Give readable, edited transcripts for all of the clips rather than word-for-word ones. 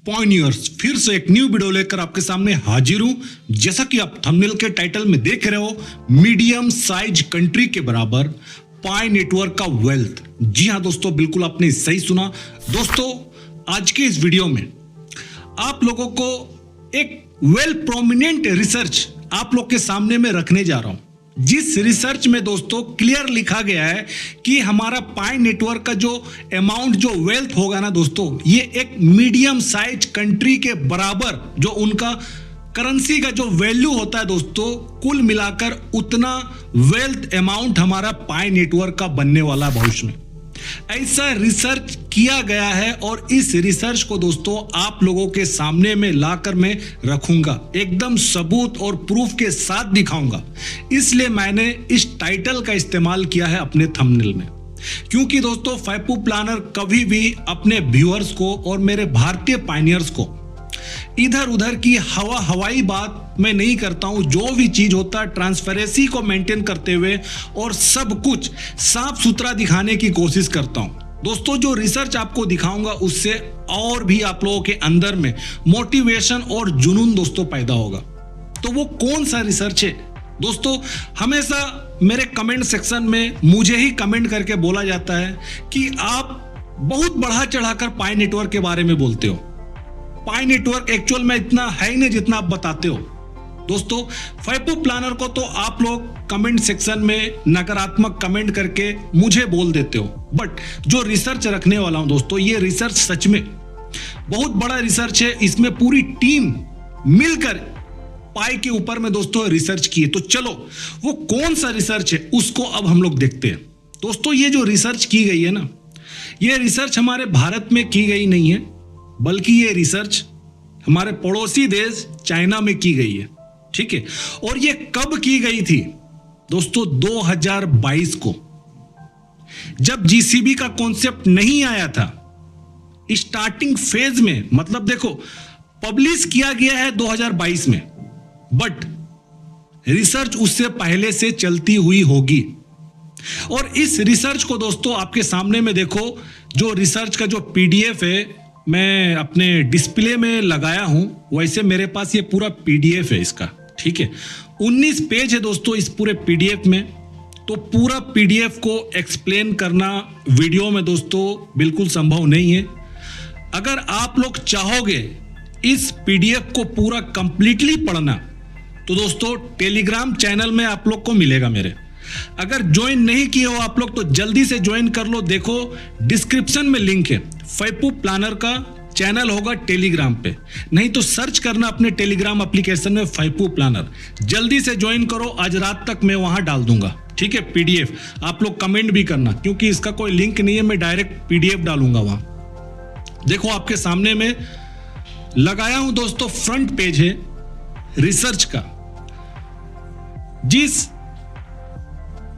पॉइनियर्स फिर से एक न्यू वीडियो लेकर आपके सामने हाजिर हूं। जैसा कि आप थंबनेल के टाइटल में देख रहे हो, मीडियम साइज कंट्री के बराबर पाई नेटवर्क का वेल्थ। जी हां दोस्तों, बिल्कुल आपने सही सुना। दोस्तों, आज के इस वीडियो में आप लोगों को एक वेल प्रोमिनेंट रिसर्च आप लोग के सामने में रखने जा रहा हूं, जिस रिसर्च में दोस्तों क्लियर लिखा गया है कि हमारा पाई नेटवर्क का जो अमाउंट, जो वेल्थ होगा ना दोस्तों, ये एक मीडियम साइज कंट्री के बराबर, जो उनका करेंसी का जो वैल्यू होता है दोस्तों, कुल मिलाकर उतना वेल्थ अमाउंट हमारा पाई नेटवर्क का बनने वाला है भविष्य में। ऐसा रिसर्च किया गया है और इस रिसर्च को दोस्तों आप लोगों के सामने में लाकर मैं रखूंगा, एकदम सबूत और प्रूफ के साथ दिखाऊंगा। इसलिए मैंने इस टाइटल का इस्तेमाल किया है अपने थंबनेल में, क्योंकि दोस्तों फैपू प्लानर कभी भी अपने व्यूअर्स को और मेरे भारतीय पायनियर्स को इधर उधर की हवाई बात मैं नहीं करता हूं। जो भी चीज होता है ट्रांसपेरेंसी को मेंटेन करते हुए और सब कुछ साफ सुथरा दिखाने की कोशिश करता हूं। दोस्तों, जो रिसर्च आपको दिखाऊंगा उससे और भी आप लोगों के अंदर में मोटिवेशन और जुनून दोस्तों पैदा होगा। तो वो कौन सा रिसर्च है दोस्तों? हमेशा मेरे कमेंट सेक्शन में मुझे ही कमेंट करके बोला जाता है कि आप बहुत बढ़ा चढ़ाकर पाई नेटवर्क के बारे में बोलते हो। पाई नेटवर्क एक्चुअल में इतना है ही नहीं जितना आप बताते हो। दोस्तों, फैपू प्लानर को तो आप लोग कमेंट सेक्शन में नकारात्मक कमेंट करके मुझे बोल देते हो, बट जो रिसर्च रखने वाला हूं दोस्तों, ये रिसर्च सच में बहुत बड़ा रिसर्च है। इसमें पूरी टीम मिलकर पाई के ऊपर में दोस्तों रिसर्च की है। तो चलो, वो कौन सा रिसर्च है उसको अब हम लोग देखते हैं। दोस्तों, ये जो रिसर्च की गई है ना, ये रिसर्च हमारे भारत में की गई नहीं है, बल्कि ये रिसर्च हमारे पड़ोसी देश चाइना में की गई है। ठीक है, और ये कब की गई थी दोस्तों? 2022 को, जब जीसीबी का कॉन्सेप्ट नहीं आया था, स्टार्टिंग फेज में। मतलब देखो, पब्लिश किया गया है 2022 में, बट रिसर्च उससे पहले से चलती हुई होगी। और इस रिसर्च को दोस्तों आपके सामने में देखो, जो रिसर्च का जो पीडीएफ है मैं अपने डिस्प्ले में लगाया हूं, वैसे मेरे पास ये पूरा पीडीएफ है इसका। ठीक है, 19 पेज है दोस्तों इस पूरे पीडीएफ में। तो पूरा पीडीएफ को एक्सप्लेन करना वीडियो में दोस्तों बिल्कुल संभव नहीं है। अगर आप लोग चाहोगे इस पीडीएफ को पूरा कंप्लीटली पढ़ना, तो दोस्तों टेलीग्राम चैनल में आप लोग को मिलेगा मेरे। अगर ज्वाइन नहीं किए हो आप लोग तो जल्दी से ज्वाइन कर लो। देखो, डिस्क्रिप्शन में लिंक है, फैपू प्लानर का चैनल होगा टेलीग्राम पे, नहीं तो सर्च करना अपने टेलीग्राम एप्लीकेशन में फैपू प्लानर। जल्दी से ज्वाइन करो, आज रात तक मैं वहां डाल दूंगा। ठीक है, पीडीएफ आप लोग कमेंट भी करना, क्योंकि इसका कोई लिंक नहीं है, मैं डायरेक्ट पीडीएफ डालूंगा वहां। देखो, आपके सामने में लगाया हूं दोस्तों, फ्रंट पेज है रिसर्च का। जिस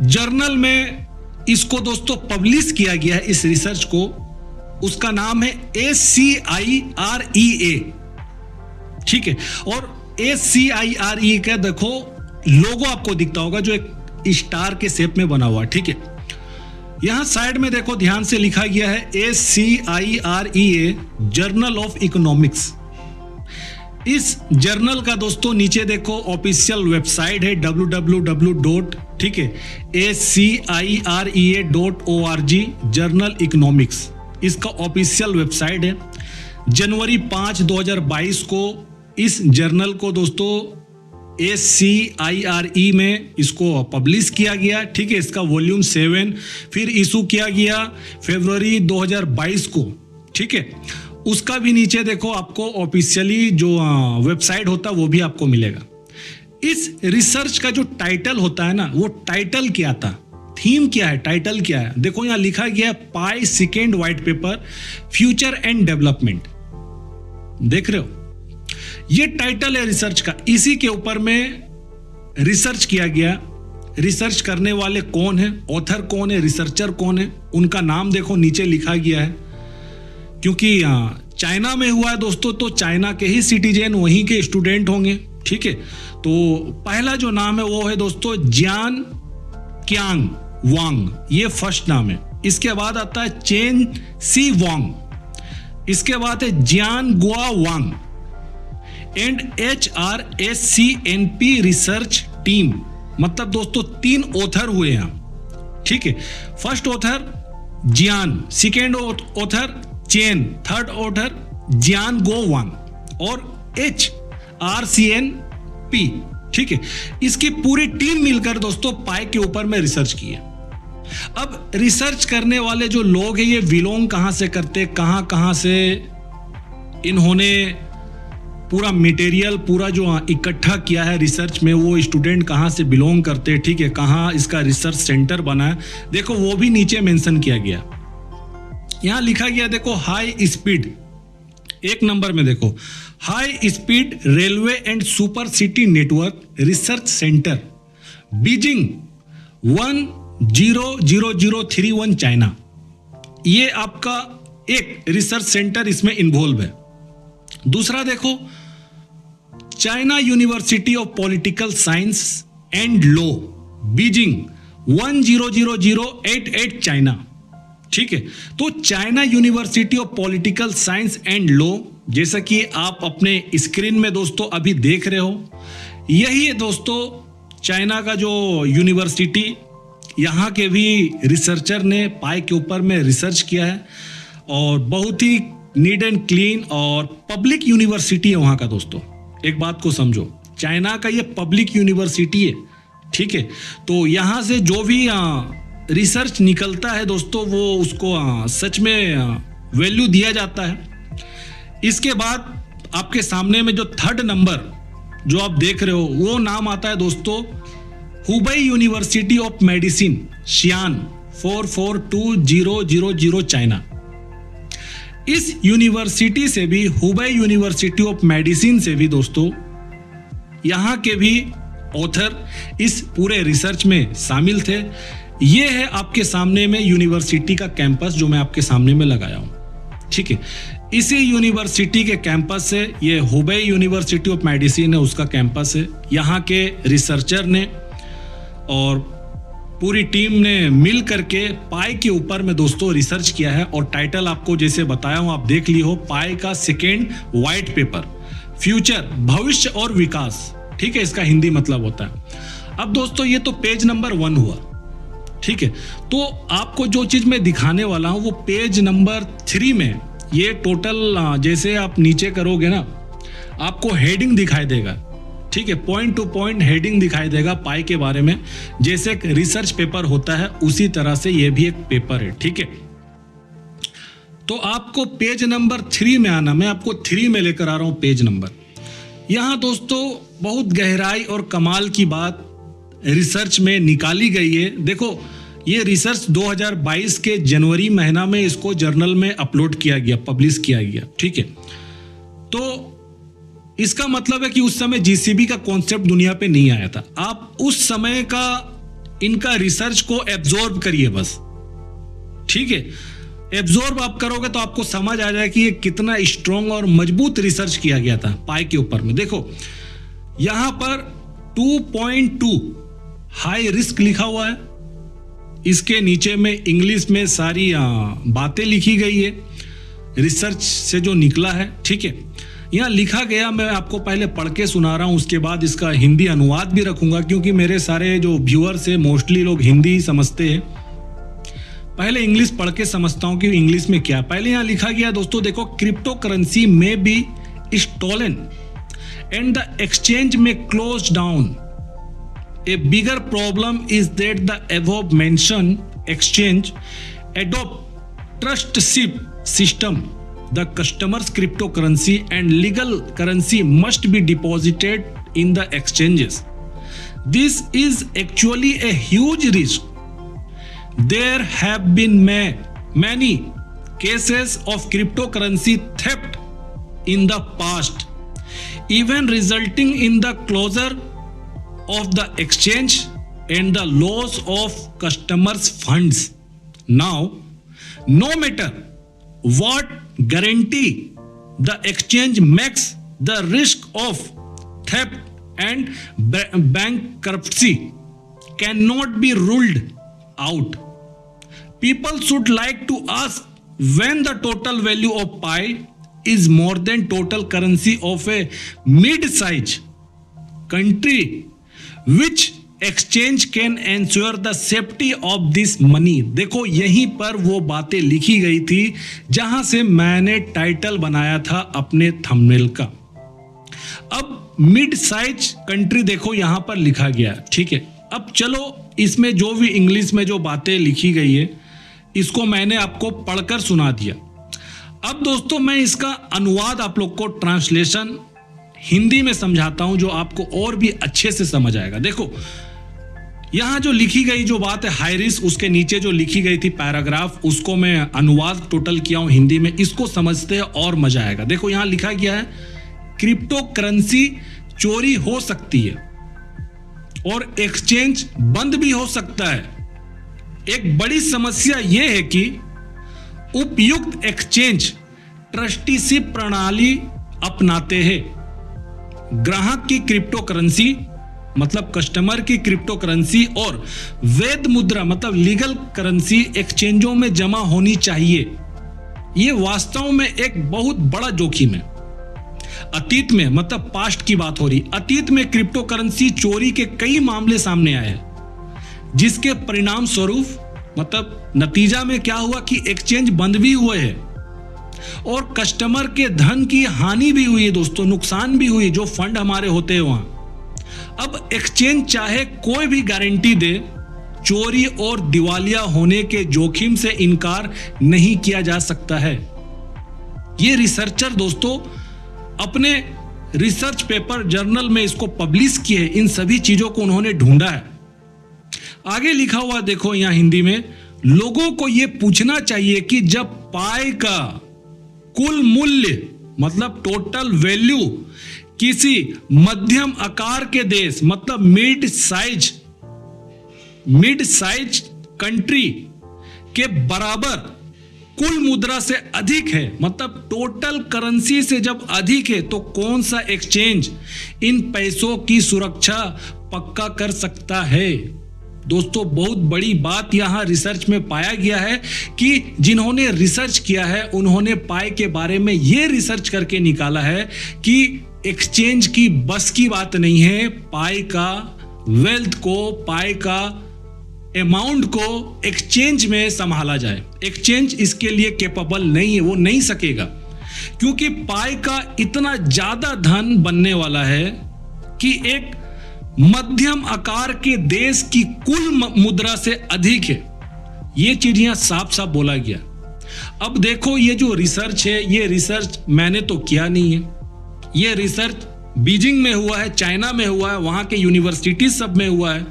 जर्नल में इसको दोस्तों पब्लिश किया गया है, इस रिसर्च को, उसका नाम है ACIREA। ठीक है, और ACIRE का देखो लोगो आपको दिखता होगा, जो एक स्टार के शेप में बना हुआ है। ठीक है, यहां साइड में देखो ध्यान से लिखा गया है ACIREA जर्नल ऑफ इकोनॉमिक्स। इस जर्नल का दोस्तों नीचे देखो ऑफिशियल वेबसाइट है www. ठीक है, ACIREA.org जर्नल इकोनॉमिक्स, इसका ऑफिशियल वेबसाइट है। जनवरी 5, 2022 को इस जर्नल को दोस्तों ACIRE में इसको पब्लिश किया गया। ठीक है, इसका वॉल्यूम 7 फिर इशू किया गया फरवरी 2022 को। ठीक है, उसका भी नीचे देखो आपको ऑफिशियली जो वेबसाइट होता है वो भी आपको मिलेगा। इस रिसर्च का जो टाइटल होता है ना, वो टाइटल क्या था, थीम क्या है, टाइटल क्या है? देखो यहां लिखा गया है पाई second white paper future and development. देख रहे हो, ये टाइटल है रिसर्च का। इसी के ऊपर में रिसर्च किया गया। रिसर्च करने वाले कौन है, ऑथर कौन है, रिसर्चर कौन है, उनका नाम देखो नीचे लिखा गया है। क्योंकि चाइना में हुआ है दोस्तों, तो चाइना के ही सिटीजन, वहीं के स्टूडेंट होंगे। ठीक है, तो पहला जो नाम है वो है दोस्तों जियान क्यांग वांग, ये फर्स्ट नाम है। इसके बाद आता है चेन सी वांग, इसके बाद है Jian Guo Wang and HRSCNP research team. मतलब दोस्तों 3 ऑथर हुए यहाँ, ठीक है। First author Jian, second author Chen, third author Jian Guo Wang और HRCNP, ठीक है। इसकी पूरी टीम मिलकर दोस्तों पाई के ऊपर में रिसर्च की है। अब रिसर्च करने वाले जो लोग हैं ये बिलोंग कहां से करते, कहां से इन्होंने पूरा मटेरियल पूरा जो इकट्ठा किया है रिसर्च में, वो स्टूडेंट कहां से बिलोंग करते, ठीक है, कहां इसका रिसर्च सेंटर बना है, देखो वो भी नीचे मेंशन किया गया। यहां लिखा गया देखो हाई स्पीड, 1 नंबर में देखो high speed railway and super city network research centre Beijing 100031 China. ये आपका एक रिसर्च सेंटर इसमें इन्वॉल्व है। दूसरा देखो China university of political science and law Beijing 100088 China, ठीक है। तो China university of political science and law, जैसा कि आप अपने स्क्रीन में दोस्तों अभी देख रहे हो, यही है दोस्तों चाइना का जो यूनिवर्सिटी। यहाँ के भी रिसर्चर ने पाई के ऊपर में रिसर्च किया है और बहुत ही नीट एंड क्लीन और पब्लिक यूनिवर्सिटी है वहाँ का दोस्तों। एक बात को समझो, चाइना का ये पब्लिक यूनिवर्सिटी है, ठीक है। तो यहाँ से जो भी रिसर्च निकलता है दोस्तों वो उसको सच में वैल्यू दिया जाता है। इसके बाद आपके सामने में जो 3rd नंबर जो आप देख रहे हो वो नाम आता है दोस्तों Hubei university of medicine Shiyan 442000 China. इस यूनिवर्सिटी से भी, हुबई यूनिवर्सिटी ऑफ मेडिसिन से भी दोस्तों यहाँ के भी ऑथर इस पूरे रिसर्च में शामिल थे। ये है आपके सामने में यूनिवर्सिटी का कैंपस जो मैं आपके सामने में लगाया हूँ, ठीक है। इसी यूनिवर्सिटी के कैंपस से, ये हुबई यूनिवर्सिटी ऑफ मेडिसिन है उसका कैंपस है। यहाँ के रिसर्चर ने और पूरी टीम ने मिल करके पाई के ऊपर में दोस्तों रिसर्च किया है। और टाइटल आपको जैसे बताया हूं आप देख ली हो, पाई का 2nd व्हाइट पेपर फ्यूचर, भविष्य और विकास, ठीक है, इसका हिंदी मतलब होता है। अब दोस्तों ये तो पेज नंबर 1 हुआ, ठीक है। तो आपको जो चीज मैं दिखाने वाला हूं वो पेज नंबर 3 में ये टोटल जैसे आप नीचे करोगे ना आपको हेडिंग दिखाई देगा, ठीक है, पॉइंट टू पॉइंट हेडिंग दिखाई देगा पाई के बारे में। जैसे एक रिसर्च पेपर होता है उसी तरह से ये भी एक पेपर है, ठीक है। तो आपको पेज नंबर 3 में आना, मैं आपको 3 में लेकर आ रहा हूं पेज नंबर। यहां दोस्तों बहुत गहराई और कमाल की बात रिसर्च में निकाली गई है। देखो ये रिसर्च 2022 के जनवरी महीना में इसको जर्नल में अपलोड किया गया, पब्लिश किया गया, ठीक है। तो इसका मतलब है कि उस समय जीसीबी का कॉन्सेप्ट दुनिया पे नहीं आया था। आप उस समय का इनका रिसर्च को एब्जॉर्ब करिए बस, ठीक है। एब्जॉर्ब आप करोगे तो आपको समझ आ जाए कि ये कितना स्ट्रॉन्ग और मजबूत रिसर्च किया गया था पाई के ऊपर में। देखो यहां पर 2.2 हाई रिस्क लिखा हुआ है, इसके नीचे में इंग्लिश में सारी बातें लिखी गई है रिसर्च से जो निकला है, ठीक है। यहाँ लिखा गया, मैं आपको पहले पढ़ के सुना रहा हूँ, उसके बाद इसका हिंदी अनुवाद भी रखूंगा क्योंकि मेरे सारे जो व्यूअर्स है मोस्टली लोग हिंदी ही समझते हैं। पहले इंग्लिश पढ़ के समझता हूँ कि इंग्लिश में क्या। पहले यहाँ लिखा गया दोस्तों, देखो, क्रिप्टो करेंसी में be stolen and the exchange में close down. A bigger problem is that the above mentioned exchange adopt trustship system. The customer's cryptocurrency and legal currency must be deposited in the exchanges. This is actually a huge risk. There have been many cases of cryptocurrency theft in the past, even resulting in the closure of the exchange and the loss of customers' funds. Now, no matter what guarantee the exchange makes, the risk of theft and bankruptcy cannot be ruled out. People should like to ask when the total value of pi is more than total currency of a mid-size country, which exchange can ensure the safety of this money। देखो यहीं पर वो बातें लिखी गई थी जहां से मैंने टाइटल बनाया था अपने थंबनेल का। अब मिड साइज कंट्री देखो यहां पर लिखा गया, ठीक है। अब चलो इसमें जो भी इंग्लिश में जो बातें लिखी गई है इसको मैंने आपको पढ़कर सुना दिया। अब दोस्तों मैं इसका अनुवाद आप लोग को ट्रांसलेशन हिंदी में समझाता हूं जो आपको और भी अच्छे से समझ आएगा। देखो यहां जो लिखी गई जो बात है हाई रिस्क, उसके नीचे जो लिखी गई थी पैराग्राफ, उसको मैं अनुवाद टोटल किया हूं हिंदी में, इसको समझते हैं और मजा आएगा। देखो यहां लिखा गया है क्रिप्टो करेंसी चोरी हो सकती है और एक्सचेंज बंद भी हो सकता है। एक बड़ी समस्या यह है कि उपयुक्त एक्सचेंज ट्रस्टीशिप प्रणाली अपनाते हैं। ग्राहक की क्रिप्टो करेंसी मतलब कस्टमर की क्रिप्टो करेंसी और वैध मुद्रा मतलब लीगल करेंसी एक्सचेंजों में जमा होनी चाहिए। यह वास्तव में एक बहुत बड़ा जोखिम है। अतीत में मतलब पास्ट की बात हो रही, अतीत में क्रिप्टो करेंसी चोरी के कई मामले सामने आए हैं, जिसके परिणाम स्वरूप मतलब नतीजा में क्या हुआ कि एक्सचेंज बंद भी हुए हैं और कस्टमर के धन की हानि भी हुई है दोस्तों, नुकसान भी हुई जो फंड हमारे होते हैं वहां। अब एक्सचेंज चाहे कोई भी गारंटी दे, चोरी और दिवालिया होने के जोखिम से इनकार नहीं किया जा सकता है। ये रिसर्चर दोस्तों अपने रिसर्च पेपर जर्नल में इसको पब्लिश किए, इन सभी चीजों को उन्होंने ढूंढा है। आगे लिखा हुआ देखो यहां हिंदी में, लोगों को यह पूछना चाहिए कि जब पाई का कुल मूल्य मतलब टोटल वैल्यू किसी मध्यम आकार के देश मतलब मिड साइज कंट्री के बराबर कुल मुद्रा से अधिक है, मतलब टोटल करेंसी से जब अधिक है, तो कौन सा एक्सचेंज इन पैसों की सुरक्षा पक्का कर सकता है। दोस्तों बहुत बड़ी बात यहां रिसर्च में पाया गया है कि जिन्होंने रिसर्च किया है उन्होंने पाई के बारे में यह रिसर्च करके निकाला है कि एक्सचेंज की बस की बात नहीं है पाई का वेल्थ को, पाई का अमाउंट को एक्सचेंज में संभाला जाए। एक्सचेंज इसके लिए कैपेबल नहीं है, वो नहीं सकेगा, क्योंकि पाई का इतना ज्यादा धन बनने वाला है कि एक मध्यम आकार के देश की कुल मुद्रा से अधिक है। ये चीज यहां साफ साफ बोला गया। अब देखो ये जो रिसर्च है, ये रिसर्च मैंने तो किया नहीं है, ये रिसर्च बीजिंग में हुआ है, चाइना में हुआ है, वहां के यूनिवर्सिटी सब में हुआ है।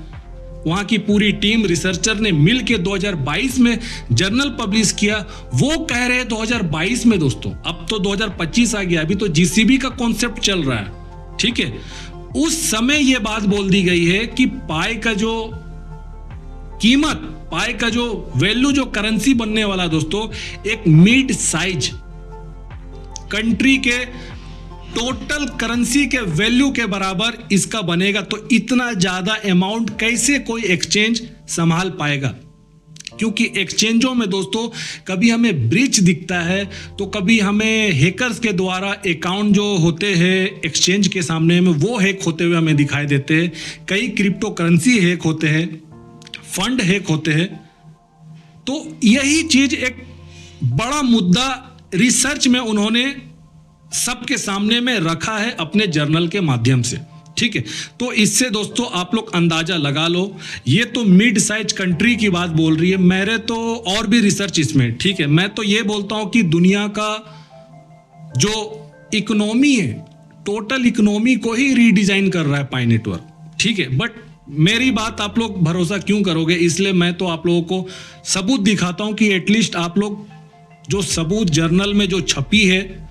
वहां की पूरी टीम रिसर्चर ने मिलकर 2022 में जर्नल पब्लिश किया। वो कह रहे हैं 2022 में दोस्तों, अब तो 2025 आ गया, अभी तो जीसीबी का कॉन्सेप्ट चल रहा है, ठीक है। उस समय यह बात बोल दी गई है कि पाई का जो कीमत, पाई का जो वैल्यू, जो करेंसी बनने वाला दोस्तों एक मिड साइज कंट्री के टोटल करेंसी के वैल्यू के बराबर इसका बनेगा। तो इतना ज्यादा अमाउंट कैसे कोई एक्सचेंज संभाल पाएगा, क्योंकि एक्सचेंजों में दोस्तों कभी हमें ब्रीच दिखता है तो कभी हमें हैकर्स के द्वारा अकाउंट जो होते हैं एक्सचेंज के सामने में वो हैक होते हुए हमें दिखाई देते हैं। कई क्रिप्टो करेंसी हैक होते हैं, फंड हैक होते हैं। तो यही चीज एक बड़ा मुद्दा रिसर्च में उन्होंने सबके सामने में रखा है अपने जर्नल के माध्यम से, ठीक है। तो इससे दोस्तों आप लोग अंदाजा लगा लो, ये तो मिड साइज कंट्री की बात बोल रही है, मेरे तो और भी रिसर्च इसमें, ठीक है। मैं तो ये बोलता हूं कि दुनिया का जो इकोनॉमी है, टोटल इकोनॉमी को ही रीडिजाइन कर रहा है पाई नेटवर्क, ठीक है। बट मेरी बात आप लोग भरोसा क्यों करोगे, इसलिए मैं तो आप लोगों को सबूत दिखाता हूं कि एटलीस्ट आप लोग जो सबूत जर्नल में जो छपी है,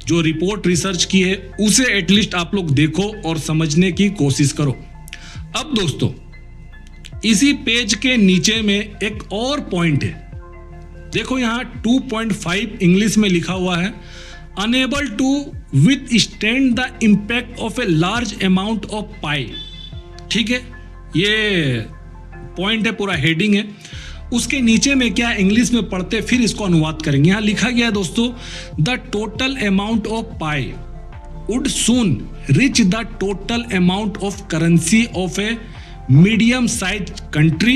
जो रिपोर्ट रिसर्च की है, उसे एटलीस्ट आप लोग देखो और समझने की कोशिश करो। अब दोस्तों इसी पेज के नीचे में एक और पॉइंट है, देखो यहां 2.5 इंग्लिश में लिखा हुआ है, unable to withstand the impact of a large amount of pie, ठीक है। ये पॉइंट है, पूरा हेडिंग है। उसके नीचे में क्या इंग्लिश में पढ़ते फिर इसको अनुवाद करेंगे। यहां लिखा गया है दोस्तों, the total amount of pi would soon reach the total amount of currency of a medium-sized country,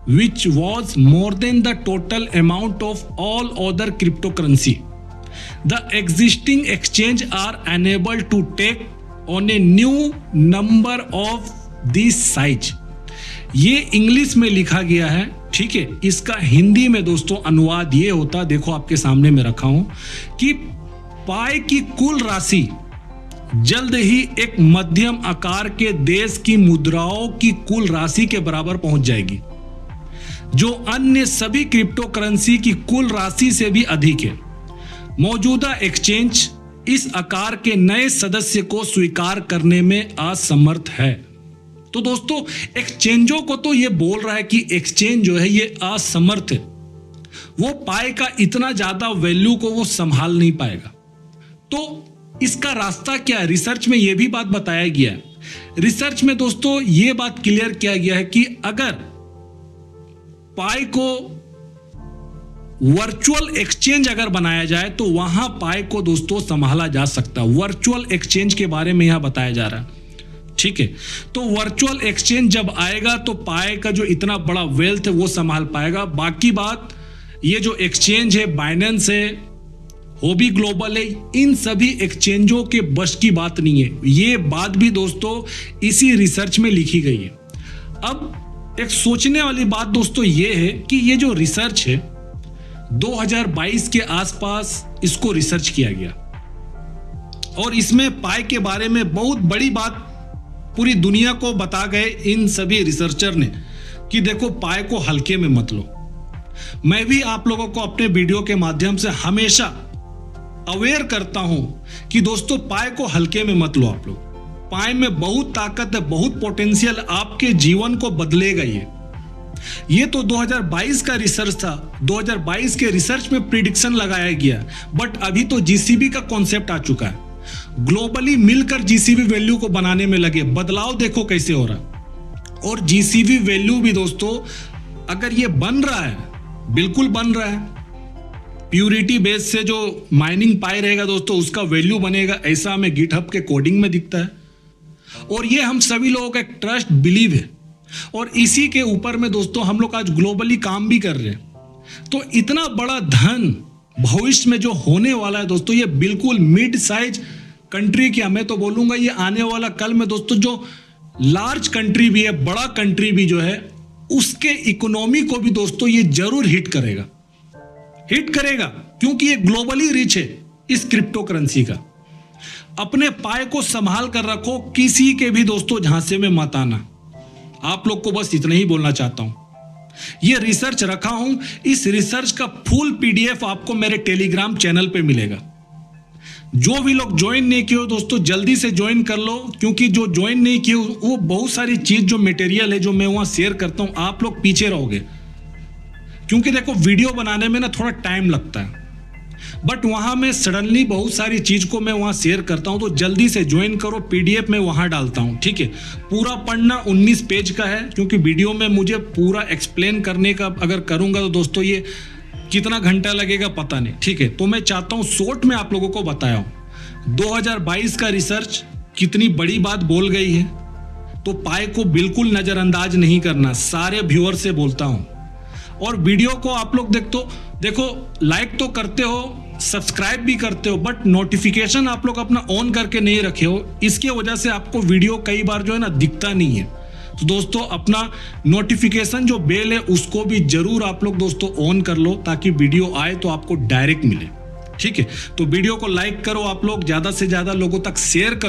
which was more than the total amount of all other cryptocurrency. The existing exchange are unable to take on a new number of this size. ये English में लिखा गया है, ठीक है। इसका हिंदी में दोस्तों अनुवाद ये होता, देखो आपके सामने में रखा हूं, कि पाई की कुल राशि जल्द ही एक मध्यम आकार के देश की मुद्राओं की कुल राशि के बराबर पहुंच जाएगी, जो अन्य सभी क्रिप्टो करेंसी की कुल राशि से भी अधिक है। मौजूदा एक्सचेंज इस आकार के नए सदस्य को स्वीकार करने में असमर्थ है। तो दोस्तों एक्सचेंजों को तो यह बोल रहा है कि एक्सचेंज जो है ये असमर्थ है, वो पाई का इतना ज्यादा वैल्यू को वो संभाल नहीं पाएगा। तो इसका रास्ता क्या है? रिसर्च में यह भी बात बताया गया है। रिसर्च में दोस्तों यह बात क्लियर किया गया है कि अगर पाई को वर्चुअल एक्सचेंज अगर बनाया जाए तो वहां पाई को दोस्तों संभाला जा सकता है। वर्चुअल एक्सचेंज के बारे में यहां बताया जा रहा है, ठीक है। तो वर्चुअल एक्सचेंज जब आएगा तो पाई का जो इतना बड़ा वेल्थ है वो संभाल पाएगा। बाकी बात ये जो एक्सचेंज है, बाइनेंस है, होबी ग्लोबल है, इन सभी एक्सचेंजों के बस की बात नहीं है। ये बात भी दोस्तों इसी रिसर्च में लिखी गई है। अब एक सोचने वाली बात दोस्तों ये है कि ये जो रिसर्च है 2022 के आसपास इसको रिसर्च किया गया और इसमें पाई के बारे में बहुत बड़ी बात पूरी दुनिया को बता गए इन सभी रिसर्चर ने कि देखो पाई को हल्के में मत लो। मैं भी आप लोगों को अपने वीडियो के माध्यम से हमेशा अवेयर करता हूं कि दोस्तों पाई को हल्के में मत लो आप लोग। पाई में बहुत ताकत है, बहुत पोटेंशियल, आपके जीवन को बदलेगा ये तो 2022 का रिसर्च था। 2022 के रिसर्च में प्रिडिक्शन लगाया गया, बट अभी तो जीसीबी का कॉन्सेप्ट आ चुका है। ग्लोबली मिलकर जीसीबी वैल्यू को बनाने में लगे। बदलाव देखो कैसे हो रहा है। और जीसीबी वैल्यू भी दोस्तों अगर ये बन रहा है, बिल्कुल बन रहा है, प्यूरिटी बेस से जो माइनिंग पाई रहेगा दोस्तों उसका वैल्यू बनेगा, ऐसा हमें गिटहब के कोडिंग में दिखता है। और ये हम सभी लोगों का एक ट्रस्ट बिलीव है और इसी के ऊपर में दोस्तों हम लोग आज ग्लोबली काम भी कर रहे हैं। तो इतना बड़ा धन भविष्य में जो होने वाला है दोस्तों, ये बिल्कुल मिड साइज कंट्री क्या, मैं तो बोलूंगा ये आने वाला कल में दोस्तों जो लार्ज कंट्री भी है, बड़ा कंट्री भी जो है, उसके इकोनॉमी को भी दोस्तों ये जरूर हिट करेगा क्योंकि ये ग्लोबली रिच है इस क्रिप्टो करेंसी का। अपने पाई को संभाल कर रखो, किसी के भी दोस्तों झांसे में मत आना। आप लोग को बस इतना ही बोलना चाहता हूं। ये रिसर्च रखा हूं, इस रिसर्च का फुल पीडीएफ आपको मेरे टेलीग्राम चैनल पे मिलेगा। जो भी लोग ज्वाइन नहीं किए हो दोस्तों जल्दी से ज्वाइन कर लो, क्योंकि जो ज्वाइन नहीं किए वो बहुत सारी चीज जो मटेरियल है जो मैं वहां शेयर करता हूं, आप लोग पीछे रहोगे। क्योंकि देखो वीडियो बनाने में ना थोड़ा टाइम लगता है, बट वहां मैं सडनली बहुत सारी चीज को मैं वहां शेयर करता हूं। तो जल्दी से ज्वाइन करो, पीडीएफ में वहां डालता हूं, ठीक है। पूरा पढ़ना 19 पेज का है, क्योंकि वीडियो में मुझे पूरा एक्सप्लेन करने का अगर करूंगा तो दोस्तों ये कितना घंटा लगेगा पता नहीं, ठीक है। तो मैं चाहता हूं शॉर्ट में आप लोगों को बताया हूं 2022 का रिसर्च कितनी बड़ी बात बोल गई है। तो पाई को बिल्कुल नजरअंदाज नहीं करना, सारे व्यूअर से बोलता हूं। और वीडियो को आप लोग देखो लाइक तो करते हो, सब्सक्राइब भी करते हो, बट नोटिफिकेशन आप लोग अपना ऑन करके नहीं रखे हो। इसके वजह से आपको वीडियो कई बार जो है ना दिखता नहीं है। तो दोस्तों अपना नोटिफिकेशन जो बेल है उसको भी जरूर आप लोग दोस्तों ऑन कर लो, ताकि वीडियो आए तो आपको डायरेक्ट मिले, ठीक है। तो वीडियो को लाइक करो, आप लोग ज्यादा से ज्यादा लोगों तक शेयर करो।